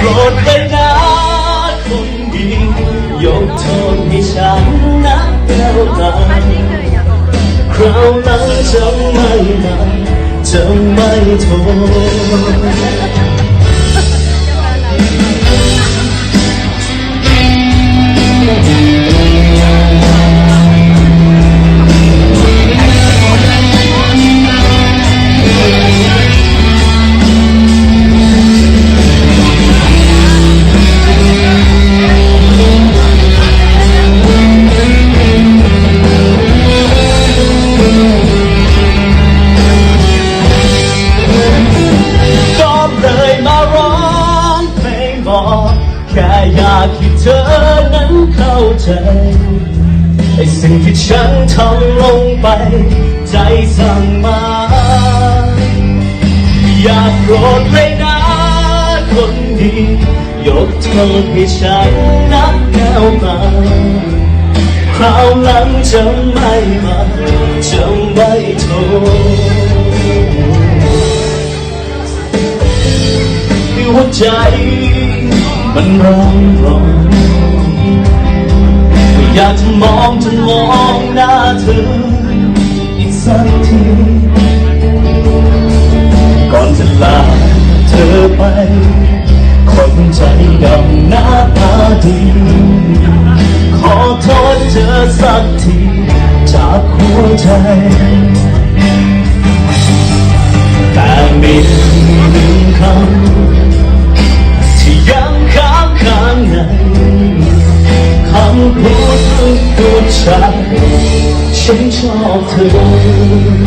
รดเลยนะคนดียกโทษให้ฉันนะแล้วกันคราวหลังจะไม่มาจะไม่โทษแค่อยากให้เธอนั้นเข้าใจไอ้สิ่งที่ฉันทำลงไปใจสั่งมาอยากโปรดเลยนะคนดียกโทษให้ฉันนับแนวมาคราวหลังจะไม่มาจะไม่โทษหัวใจมันร้องร้องอยากจะมองจนมองหน้าเธออีกสักทีก่อนจะลาเธอไปคนใจดำหน้าตาดีขอโทษเธอสักทีจากหัวใจแต่มีหนึ่งคำยังค้างข้างในคำพูดพูดชายฉันชอบเธอ